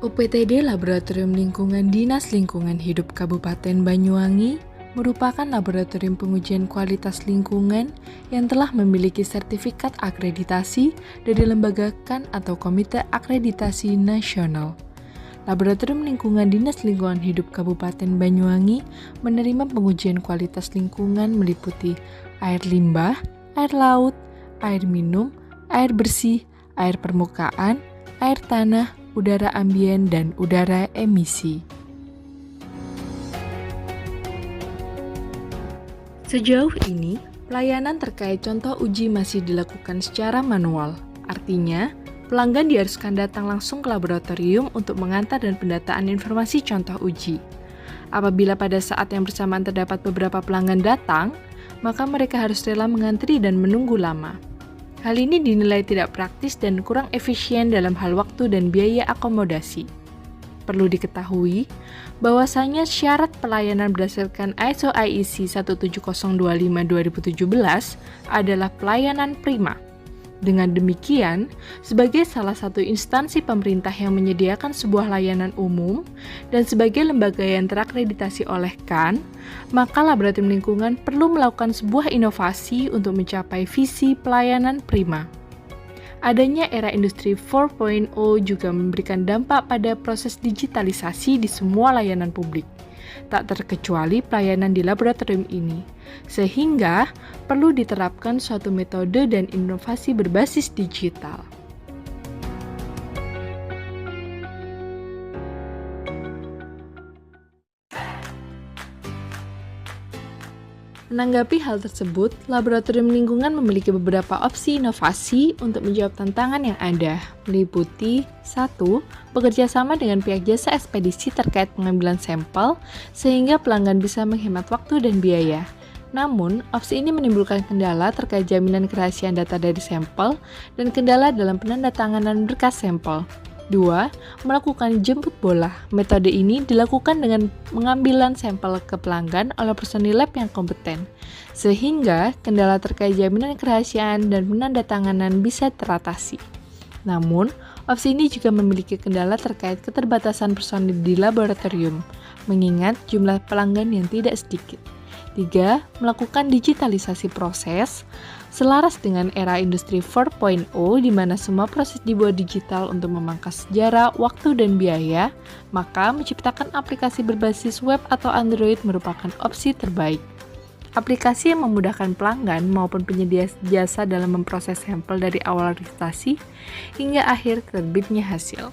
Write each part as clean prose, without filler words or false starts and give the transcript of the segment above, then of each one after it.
UPTD Laboratorium Lingkungan Dinas Lingkungan Hidup Kabupaten Banyuwangi merupakan laboratorium pengujian kualitas lingkungan yang telah memiliki sertifikat akreditasi dari lembaga KAN atau Komite Akreditasi Nasional. Laboratorium Lingkungan Dinas Lingkungan Hidup Kabupaten Banyuwangi menerima pengujian kualitas lingkungan meliputi air limbah, air laut, air minum, air bersih, air permukaan, air tanah, udara ambien, dan udara emisi. Sejauh ini, pelayanan terkait contoh uji masih dilakukan secara manual. Artinya, pelanggan diharuskan datang langsung ke laboratorium untuk mengantar dan pendataan informasi contoh uji. Apabila pada saat yang bersamaan terdapat beberapa pelanggan datang, maka mereka harus rela mengantri dan menunggu lama. Hal ini dinilai tidak praktis dan kurang efisien dalam hal waktu dan biaya akomodasi. Perlu diketahui bahwasanya syarat pelayanan berdasarkan ISO IEC 17025/2017 adalah pelayanan prima. Dengan demikian, sebagai salah satu instansi pemerintah yang menyediakan sebuah layanan umum dan sebagai lembaga yang terakreditasi oleh KAN, maka Laboratorium Lingkungan perlu melakukan sebuah inovasi untuk mencapai visi pelayanan prima. Adanya era industri 4.0 juga memberikan dampak pada proses digitalisasi di semua layanan publik, tak terkecuali pelayanan di laboratorium ini, sehingga perlu diterapkan suatu metode dan inovasi berbasis digital. Menanggapi hal tersebut, Laboratorium Lingkungan memiliki beberapa opsi inovasi untuk menjawab tantangan yang ada, meliputi 1. Bekerja sama dengan pihak jasa ekspedisi terkait pengambilan sampel, sehingga pelanggan bisa menghemat waktu dan biaya. Namun, opsi ini menimbulkan kendala terkait jaminan kerahasiaan data dari sampel dan kendala dalam penandatanganan berkas sampel. 2. Melakukan jemput bola. Metode ini dilakukan dengan pengambilan sampel ke pelanggan oleh personil lab yang kompeten, sehingga kendala terkait jaminan kerahasiaan dan penandatanganan bisa teratasi. Namun, opsi ini juga memiliki kendala terkait keterbatasan personil di laboratorium, mengingat jumlah pelanggan yang tidak sedikit. 3. Melakukan digitalisasi proses. Selaras dengan era industri 4.0 di mana semua proses dibuat digital untuk memangkas jarak, waktu, dan biaya, maka menciptakan aplikasi berbasis web atau Android merupakan opsi terbaik. Aplikasi yang memudahkan pelanggan maupun penyedia jasa dalam memproses sampel dari awal registrasi hingga akhir terbitnya hasil.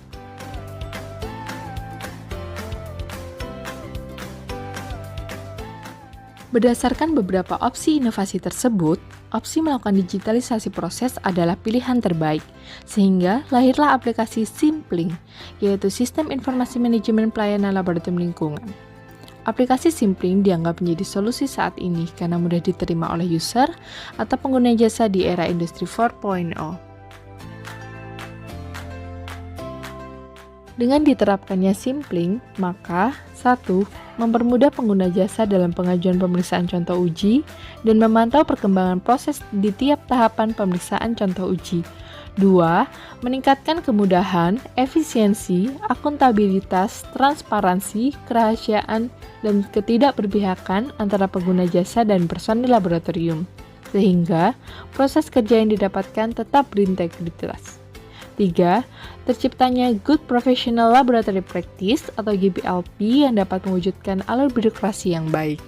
Berdasarkan beberapa opsi inovasi tersebut, opsi melakukan digitalisasi proses adalah pilihan terbaik, sehingga lahirlah aplikasi Simpling, yaitu Sistem Informasi Manajemen Pelayanan Laboratorium Lingkungan. Aplikasi Simpling dianggap menjadi solusi saat ini karena mudah diterima oleh user atau pengguna jasa di era industri 4.0. Dengan diterapkannya Simpling, maka 1. Mempermudah pengguna jasa dalam pengajuan pemeriksaan contoh uji dan memantau perkembangan proses di tiap tahapan pemeriksaan contoh uji. 2. Meningkatkan kemudahan, efisiensi, akuntabilitas, transparansi, kerahasiaan, dan ketidakberpihakan antara pengguna jasa dan personil laboratorium, sehingga proses kerja yang didapatkan tetap berintegritas. 3. Terciptanya Good Professional Laboratory Practice atau GPLP yang dapat mewujudkan alur birokrasi yang baik.